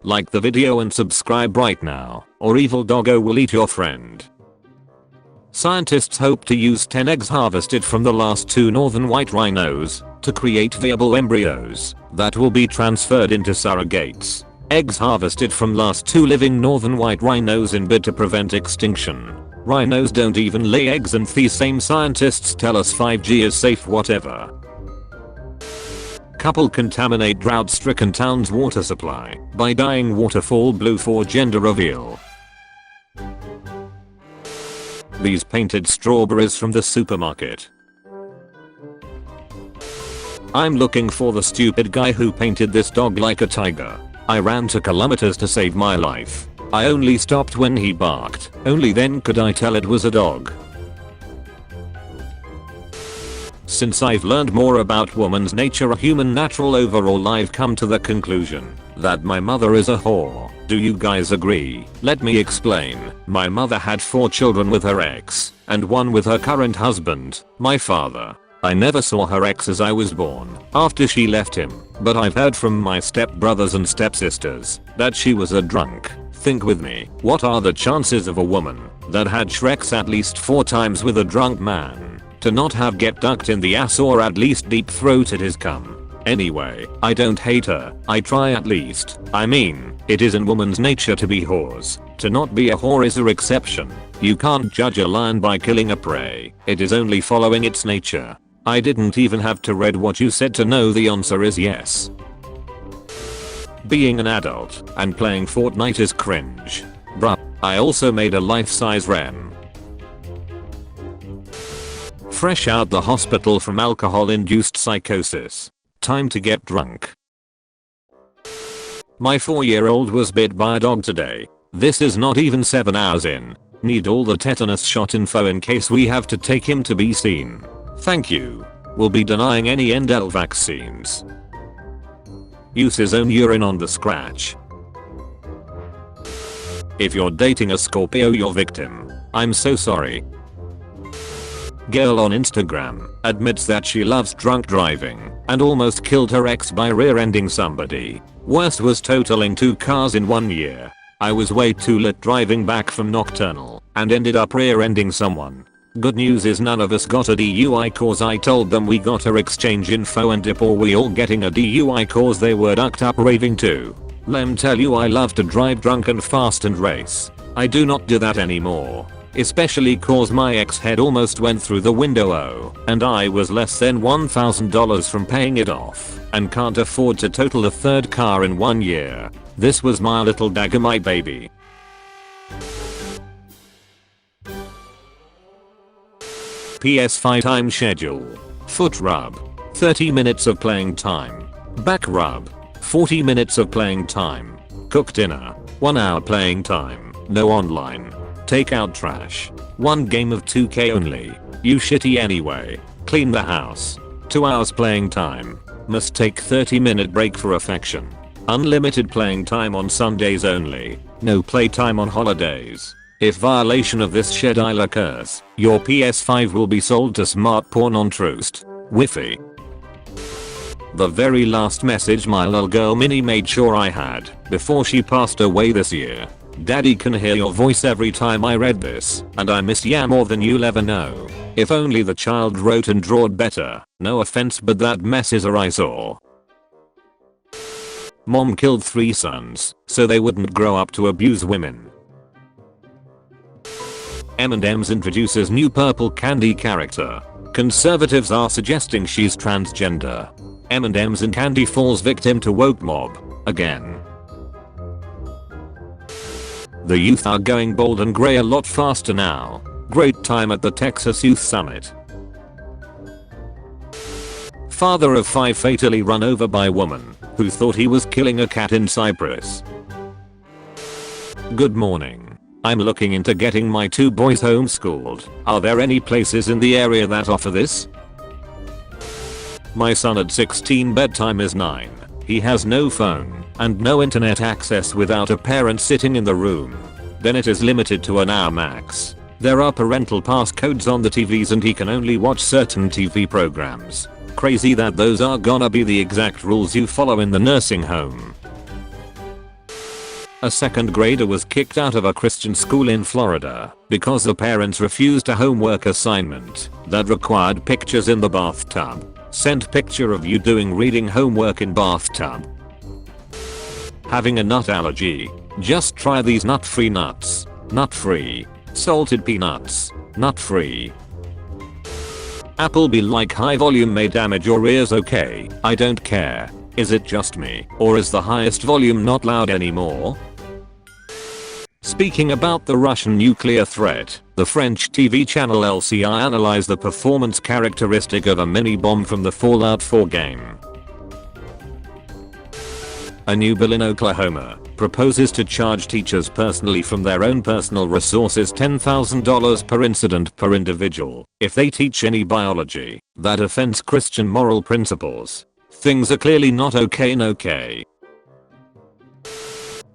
Like the video and subscribe right now, or evil doggo will eat your friend. Scientists hope to use 10 eggs harvested from the last 2 northern white rhinos to create viable embryos that will be transferred into surrogates. Eggs harvested from last 2 living northern white rhinos in bid to prevent extinction. Rhinos don't even lay eggs, and these same scientists tell us 5G is safe whatever. Couple contaminate drought-stricken town's water supply by dyeing waterfall blue for gender reveal. These painted strawberries from the supermarket. I'm looking for the stupid guy who painted this dog like a tiger. I ran 2 kilometers to save my life. I only stopped when he barked. Only then could I tell it was a dog. Since I've learned more about woman's nature, a human natural overall, I've come to the conclusion that my mother is a whore. Do you guys agree? Let me explain. My mother had 4 children with her ex, and 1 with her current husband, my father. I never saw her ex as I was born after she left him, but I've heard from my stepbrothers and stepsisters that she was a drunk. Think with me, what are the chances of a woman that had Shreks at least 4 times with a drunk man to not have get ducked in the ass or at least deep throated his cum? Anyway, I don't hate her, I try at least. I mean, it is in woman's nature to be whores. To not be a whore is her exception. You can't judge a lion by killing a prey, it is only following its nature. I didn't even have to read what you said to know the answer is yes. Being an adult and playing Fortnite is cringe. Bruh, I also made a life-size Rem. Fresh out the hospital from alcohol-induced psychosis. Time to get drunk. My 4-year-old was bit by a dog today. This is not even 7 hours in. Need all the tetanus shot info in case we have to take him to be seen. Thank you. Will be denying any NDL vaccines. Use his own urine on the scratch. If you're dating a Scorpio, you're victim. I'm so sorry. Girl on Instagram admits that she loves drunk driving and almost killed her ex by rear-ending somebody. Worst was totaling 2 cars in 1 year. I was way too lit driving back from Nocturnal and ended up rear-ending someone. Good news is none of us got a DUI cause I told them we got her exchange info and dip, or we all getting a DUI cause they were ducked up raving too. Lem tell you I love to drive drunk and fast and race. I do not do that anymore. Especially cause my ex head almost went through the window and I was less than $1,000 from paying it off and can't afford to total a 3rd car in 1 year. This was my little dagger, my baby. PS5 time schedule. Foot rub, 30 minutes of playing time. Back rub, 40 minutes of playing time. Cook dinner, 1 hour playing time. No online. Take out trash. 1 game of 2K only. You shitty anyway. Clean the house. 2 hours playing time. Must take 30-minute break for affection. Unlimited playing time on Sundays only. No playtime on holidays. If violation of this schedule occurs, your PS5 will be sold to smart porn on Troost. Wi-Fi. The very last message my little girl Minnie made sure I had before she passed away this year. Daddy can hear your voice every time I read this, and I miss ya more than you'll ever know. If only the child wrote and drawed better. No offense, but that mess is a eyesore. Mom killed 3 sons so they wouldn't grow up to abuse women. M&M's introduces new purple candy character. Conservatives are suggesting she's transgender. M&M's and candy falls victim to woke mob again. The youth are going bold and grey a lot faster now. Great time at the Texas Youth Summit. Father of 5 fatally run over by woman who thought he was killing a cat in Cyprus. Good morning. I'm looking into getting my 2 boys homeschooled. Are there any places in the area that offer this? My son at 16, bedtime is 9. He has no phone and no internet access without a parent sitting in the room. Then it is limited to an hour max. There are parental passcodes on the TVs and he can only watch certain TV programs. Crazy that those are gonna be the exact rules you follow in the nursing home. A second grader was kicked out of a Christian school in Florida because the parents refused a homework assignment that required pictures in the bathtub. Sent picture of you doing reading homework in bathtub. Having a nut allergy? Just try these nut-free nuts. Nut-free. Salted peanuts. Nut-free. Apple be like high volume may damage your ears. Okay, I don't care. Is it just me, or is the highest volume not loud anymore? Speaking about the Russian nuclear threat, the French TV channel LCI analyzed the performance characteristic of a mini bomb from the Fallout 4 game. A new bill in Oklahoma proposes to charge teachers personally from their own personal resources $10,000 per incident per individual if they teach any biology that offends Christian moral principles. Things are clearly not okay.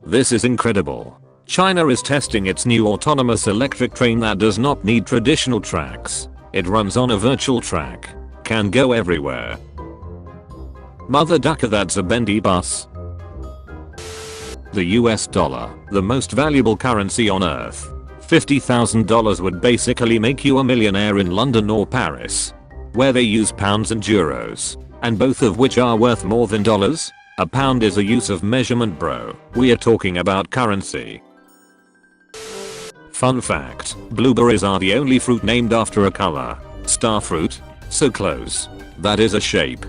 This is incredible. China is testing its new autonomous electric train that does not need traditional tracks. It runs on a virtual track. Can go everywhere. Mother ducker, that's a bendy bus. The US dollar, the most valuable currency on earth. $50,000 would basically make you a millionaire in London or Paris, where they use pounds and euros, and both of which are worth more than dollars. A pound is a use of measurement, bro. We are talking about currency. Fun fact, blueberries are the only fruit named after a color. Star fruit? So close. That is a shape.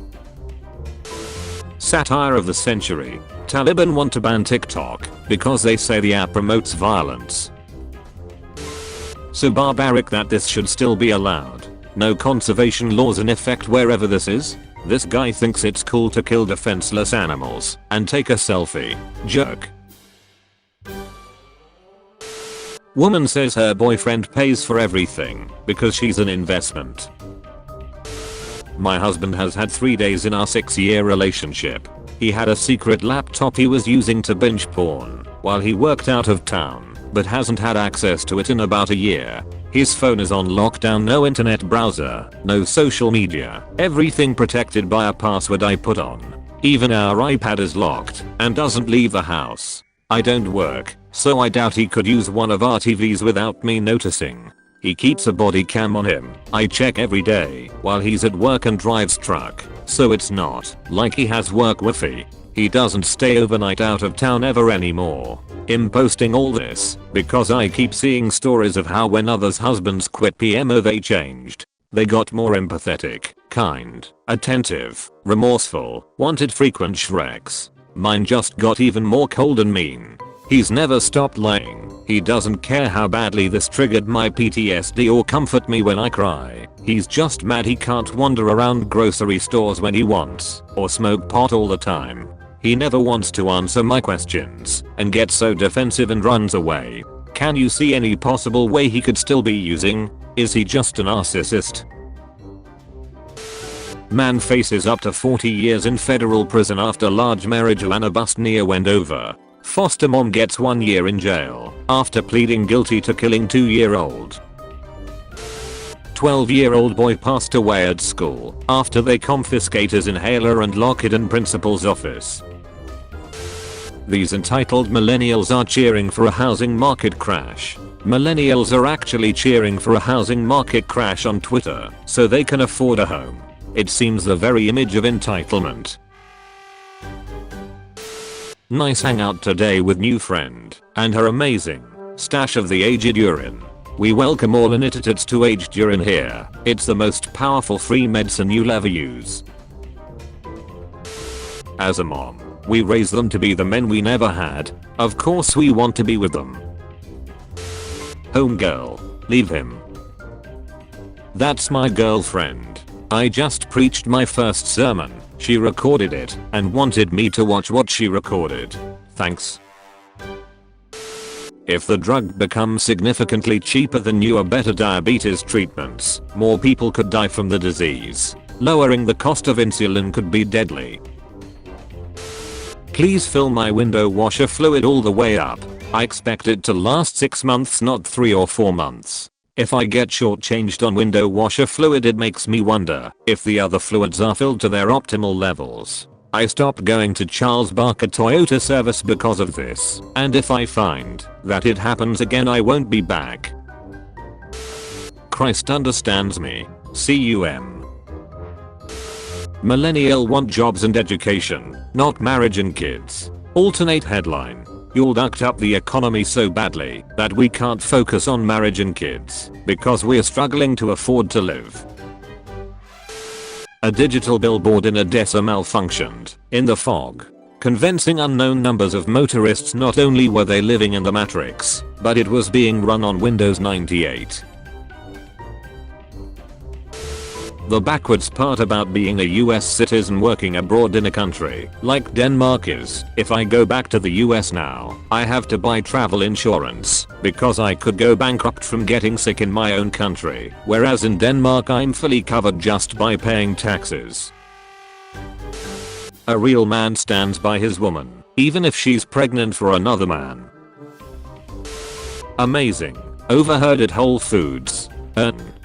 Satire of the century. Taliban want to ban TikTok because they say the app promotes violence. So barbaric that this should still be allowed. No conservation laws in effect wherever this is. This guy thinks it's cool to kill defenseless animals and take a selfie. Jerk. Woman says her boyfriend pays for everything because she's an investment. My husband has had 3 days in our 6-year relationship. He had a secret laptop he was using to binge porn while he worked out of town, but hasn't had access to it in about a year. His phone is on lockdown, no internet browser, no social media, everything protected by a password I put on. Even our iPad is locked and doesn't leave the house. I don't work, so I doubt he could use one of our TVs without me noticing. He keeps a body cam on him. I check every day while he's at work and drives truck, so it's not like he has work Wi-Fi. He doesn't stay overnight out of town ever anymore. I'm posting all this because I keep seeing stories of how when others' husbands quit PMO they changed. They got more empathetic, kind, attentive, remorseful, wanted frequent shreks. Mine just got even more cold and mean. He's never stopped lying. He doesn't care how badly this triggered my PTSD or comfort me when I cry. He's just mad he can't wander around grocery stores when he wants, or smoke pot all the time. He never wants to answer my questions and gets so defensive and runs away. Can you see any possible way he could still be using? Is he just a narcissist? Man faces up to 40 years in federal prison after large marijuana bust near Wendover. Foster mom gets 1 year in jail after pleading guilty to killing 2-year-old. 12-year-old boy passed away at school after they confiscate his inhaler and lock it in principal's office. These entitled millennials are cheering for a housing market crash. Millennials are actually cheering for a housing market crash on Twitter so they can afford a home. It seems the very image of entitlement. Nice hangout today with new friend and her amazing stash of the aged urine. We welcome all initiates to aged urine here. It's the most powerful free medicine you'll ever use. As a mom, we raise them to be the men we never had. Of course we want to be with them. Homegirl, leave him. That's my girlfriend. I just preached my first sermon. She recorded it and wanted me to watch what she recorded. Thanks. If the drug becomes significantly cheaper than newer better diabetes treatments, more people could die from the disease. Lowering the cost of insulin could be deadly. Please fill my window washer fluid all the way up. I expect it to last 6 months, not 3 or 4 months. If I get shortchanged on window washer fluid, it makes me wonder if the other fluids are filled to their optimal levels. I stopped going to Charles Barker Toyota service because of this, and if I find that it happens again I won't be back. Christ understands me. CUM. Millennial want jobs and education, not marriage and kids. Alternate headline. You'll ducked up the economy so badly that we can't focus on marriage and kids because we're struggling to afford to live. A digital billboard in Odessa malfunctioned in the fog, convincing unknown numbers of motorists not only were they living in the Matrix, but it was being run on Windows 98. The backwards part about being a US citizen working abroad in a country like Denmark is, if I go back to the US now, I have to buy travel insurance because I could go bankrupt from getting sick in my own country, whereas in Denmark I'm fully covered just by paying taxes. A real man stands by his woman, even if she's pregnant for another man. Amazing. Overheard at Whole Foods.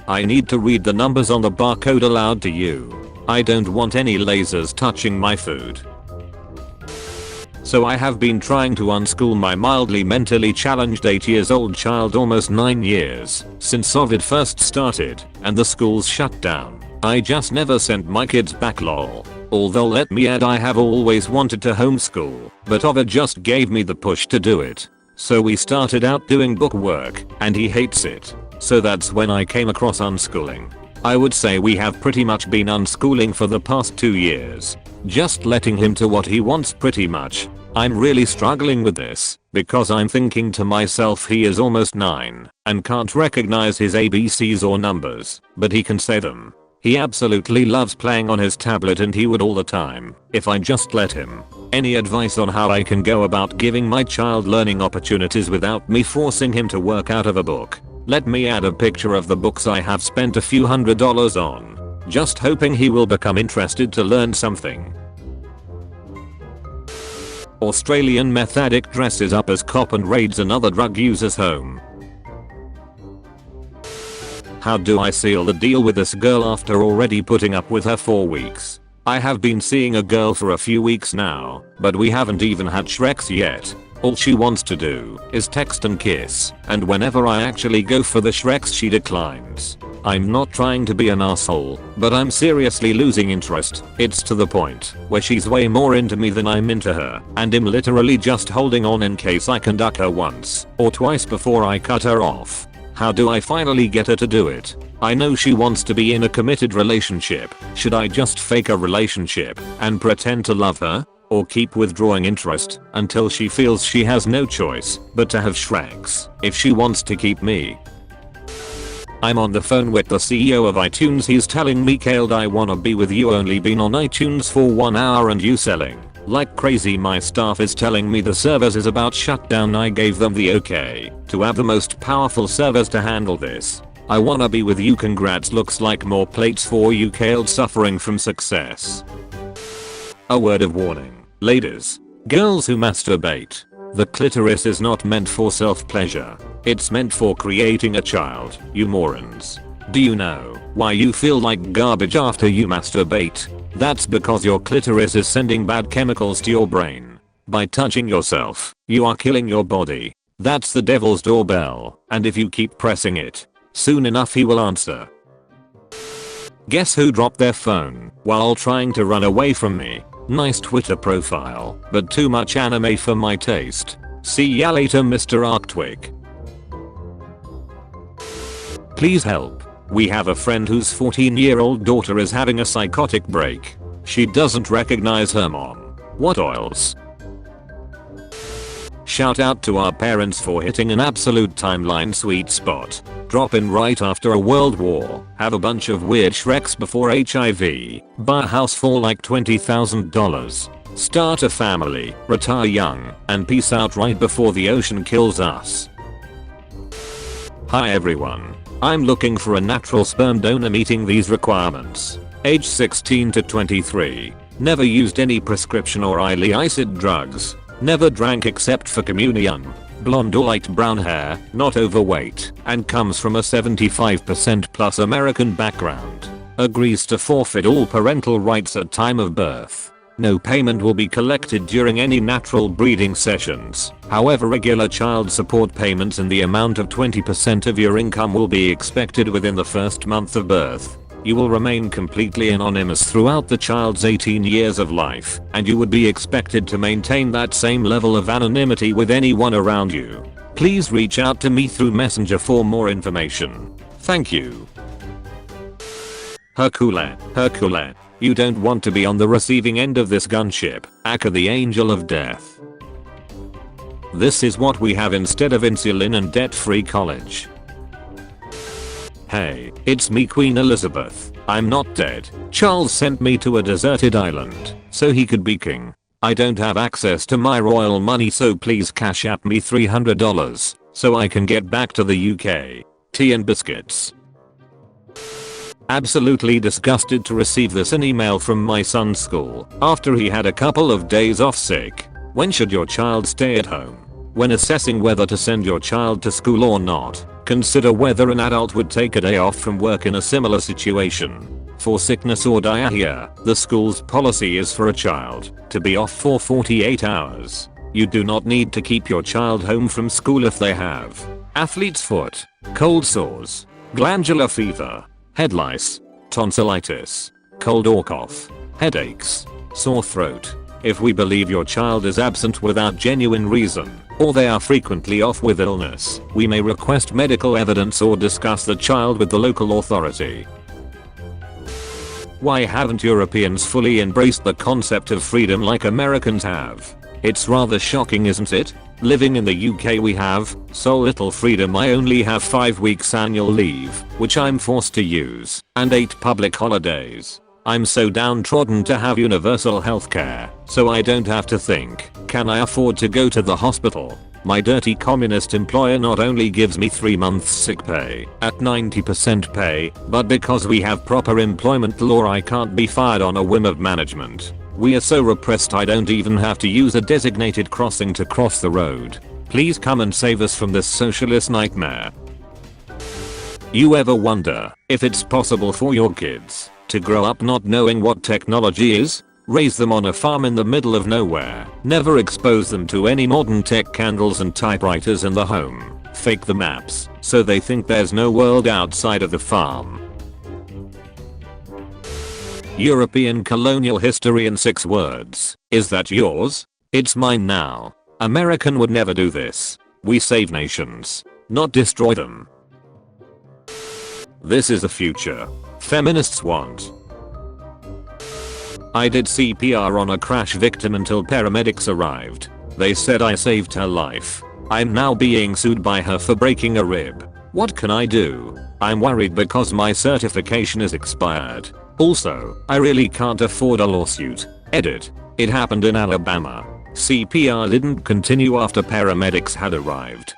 I need to read the numbers on the barcode aloud to you. I don't want any lasers touching my food. So I have been trying to unschool my mildly mentally challenged 8 years old child almost 9 years since COVID first started and the schools shut down. I just never sent my kids back lol. Although let me add I have always wanted to homeschool, but Ovid just gave me the push to do it. So we started out doing book work and he hates it. So that's when I came across unschooling. I would say we have pretty much been unschooling for the past 2 years. Just letting him to what he wants pretty much. I'm really struggling with this because I'm thinking to myself he is almost 9 and can't recognize his ABCs or numbers, but he can say them. He absolutely loves playing on his tablet and he would all the time if I just let him. Any advice on how I can go about giving my child learning opportunities without me forcing him to work out of a book? Let me add a picture of the books I have spent a few $100s on, just hoping he will become interested to learn something. Australian meth addict dresses up as cop and raids another drug user's home. How do I seal the deal with this girl after already putting up with her 4 weeks? I have been seeing a girl for a few weeks now, but we haven't even had Shreks yet. All she wants to do is text and kiss, and whenever I actually go for the Shreks she declines. I'm not trying to be an asshole, but I'm seriously losing interest. It's to the point where she's way more into me than I'm into her, and I'm literally just holding on in case I can duck her once or twice before I cut her off. How do I finally get her to do it? I know she wants to be in a committed relationship. Should I just fake a relationship and pretend to love her? Or keep withdrawing interest until she feels she has no choice but to have Shreks if she wants to keep me? I'm on the phone with the CEO of iTunes. He's telling me, Khaled, I wanna be with you, only been on iTunes for 1 hour and you selling like crazy. My staff is telling me the servers is about shut down. I gave them the okay to have the most powerful servers to handle this. I wanna be with you, congrats, looks like more plates for you, Khaled, suffering from success. A word of warning, ladies, girls who masturbate. The clitoris is not meant for self-pleasure. It's meant for creating a child, you morons. Do you know why you feel like garbage after you masturbate? That's because your clitoris is sending bad chemicals to your brain. By touching yourself, you are killing your body. That's the devil's doorbell, and if you keep pressing it, soon enough he will answer. Guess who dropped their phone while trying to run away from me? Nice Twitter profile, but too much anime for my taste. See ya later, Mr. Arctwig. Please help. We have a friend whose 14-year-old daughter is having a psychotic break. She doesn't recognize her mom. What oils? Shout out to our parents for hitting an absolute timeline sweet spot. Drop in right after a world war, have a bunch of weird Shreks before HIV, buy a house for like $20,000, start a family, retire young, and peace out right before the ocean kills us. Hi everyone. I'm looking for a natural sperm donor meeting these requirements. Age 16 to 23. Never used any prescription or illicit drugs. Never drank except for communion. Blonde or light brown hair, not overweight, and comes from a 75% plus American background. Agrees to forfeit all parental rights at time of birth. No payment will be collected during any natural breeding sessions. However, regular child support payments in the amount of 20% of your income will be expected within the first month of birth. You will remain completely anonymous throughout the child's 18 years of life, and you would be expected to maintain that same level of anonymity with anyone around you. Please reach out to me through Messenger for more information. Thank you. Hercule, you don't want to be on the receiving end of this gunship, Aka the Angel of Death. This is what we have instead of insulin and debt-free college. Hey, it's me, Queen Elizabeth. I'm not dead. Charles sent me to a deserted island so he could be king. I don't have access to my royal money, so please cash app me $300 so I can get back to the UK. Tea and biscuits. Absolutely disgusted to receive this an email from my son's school after he had a couple of days off sick. When should your child stay at home? When assessing whether to send your child to school or not, consider whether an adult would take a day off from work in a similar situation. For sickness or diarrhea, the school's policy is for a child to be off for 48 hours. You do not need to keep your child home from school if they have athlete's foot, cold sores, glandular fever, head lice, tonsillitis, cold or cough, headaches, sore throat. If we believe your child is absent without genuine reason, or they are frequently off with illness, we may request medical evidence or discuss the child with the local authority. Why haven't Europeans fully embraced the concept of freedom like Americans have? It's rather shocking, isn't it? Living in the UK we have so little freedom. I only have 5 weeks annual leave, which I'm forced to use, and 8 public holidays. I'm so downtrodden to have universal healthcare, so I don't have to think, can I afford to go to the hospital? My dirty communist employer not only gives me 3 months sick pay at 90% pay, but because we have proper employment law I can't be fired on a whim of management. We are so repressed I don't even have to use a designated crossing to cross the road. Please come and save us from this socialist nightmare. You ever wonder if it's possible for your kids to grow up not knowing what technology is? Raise them on a farm in the middle of nowhere. Never expose them to any modern tech candles and typewriters in the home. Fake the maps so they think there's no world outside of the farm. European colonial history in 6 words. Is that yours? It's mine now. American would never do this. We save nations, not destroy them. This is the future feminists want. I did CPR on a crash victim until paramedics arrived. They said I saved her life. I'm now being sued by her for breaking a rib. What can I do? I'm worried because my certification is expired. Also, I really can't afford a lawsuit. Edit. It happened in Alabama. CPR didn't continue after paramedics had arrived.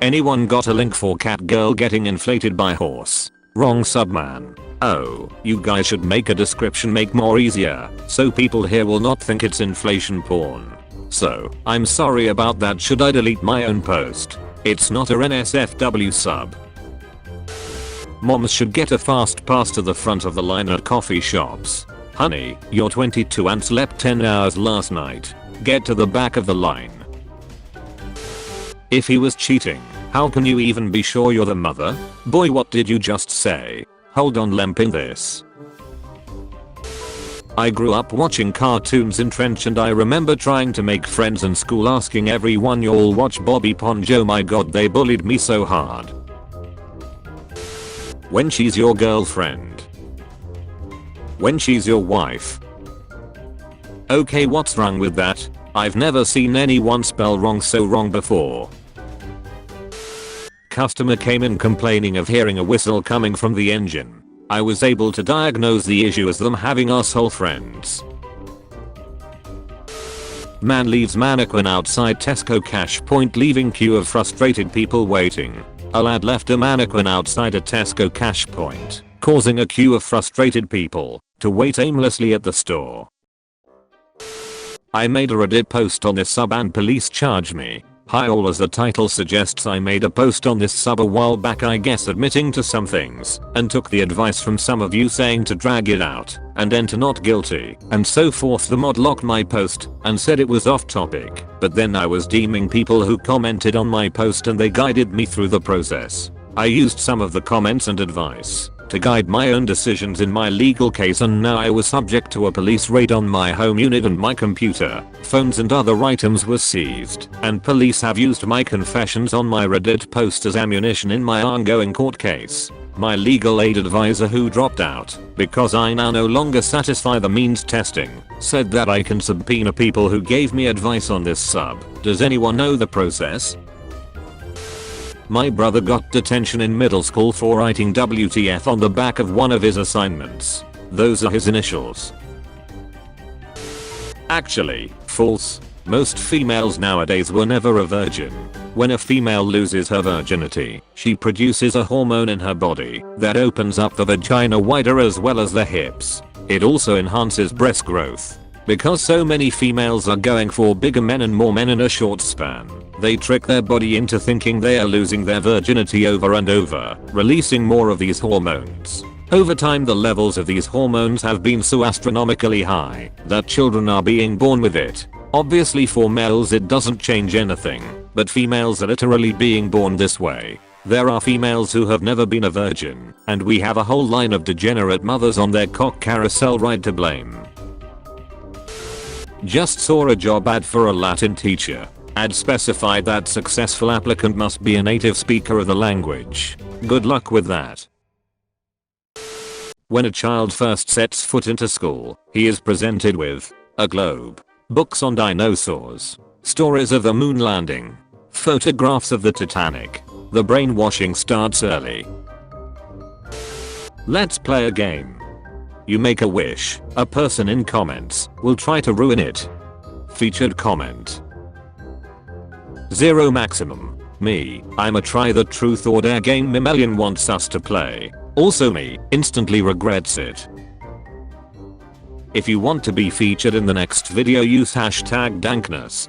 Anyone got a link for cat girl getting inflated by horse? Wrong subman. Oh, you guys should make a description make more easier, so people here will not think it's inflation porn. So, I'm sorry about that. Should I delete my own post? It's not a NSFW sub. Moms should get a fast pass to the front of the line at coffee shops. Honey, you're 22 and slept 10 hours last night. Get to the back of the line. If he was cheating, how can you even be sure you're the mother? Boy, what did you just say? Hold on, lemping this. I grew up watching cartoons in Trench and I remember trying to make friends in school asking everyone, y'all watch Bobby Ponge? Oh my god, they bullied me so hard. When she's your girlfriend. When she's your wife. Okay, what's wrong with that? I've never seen anyone spell wrong so wrong before. Customer came in complaining of hearing a whistle coming from the engine. I was able to diagnose the issue as them having asshole friends. Man leaves mannequin outside Tesco cash point, leaving queue of frustrated people waiting. A lad left a mannequin outside a Tesco cash point, causing a queue of frustrated people to wait aimlessly at the store. I made a Reddit post on this sub and police charged me. Hi all, as the title suggests, I made a post on this sub a while back, I guess admitting to some things, and took the advice from some of you saying to drag it out and enter not guilty and so forth. The mod locked my post and said it was off topic, but then I was deeming people who commented on my post and they guided me through the process. I used some of the comments and advice to guide my own decisions in my legal case, and now I was subject to a police raid on my home unit, and my computer, phones and other items were seized, and police have used my confessions on my Reddit post as ammunition in my ongoing court case. My legal aid advisor, who dropped out because I now no longer satisfy the means testing, said that I can subpoena people who gave me advice on this sub. Does anyone know the process? My brother got detention in middle school for writing WTF on the back of one of his assignments. Those are his initials. Actually, false. Most females nowadays were never a virgin. When a female loses her virginity, she produces a hormone in her body that opens up the vagina wider as well as the hips. It also enhances breast growth. Because so many females are going for bigger men and more men in a short span, they trick their body into thinking they are losing their virginity over and over, releasing more of these hormones. Over time, the levels of these hormones have been so astronomically high that children are being born with it. Obviously for males it doesn't change anything, but females are literally being born this way. There are females who have never been a virgin, and we have a whole line of degenerate mothers on their cock carousel ride to blame. Just saw a job ad for a Latin teacher. Ad specified that successful applicant must be a native speaker of the language. Good luck with that. When a child first sets foot into school, he is presented with a globe, books on dinosaurs, stories of the moon landing, photographs of the Titanic. The brainwashing starts early. Let's play a game. You make a wish, a person in comments will try to ruin it. Featured comment. 0 maximum. Me, I'm a try the truth or dare game Memellion wants us to play. Also me, instantly regrets it. If you want to be featured in the next video, use hashtag dankness.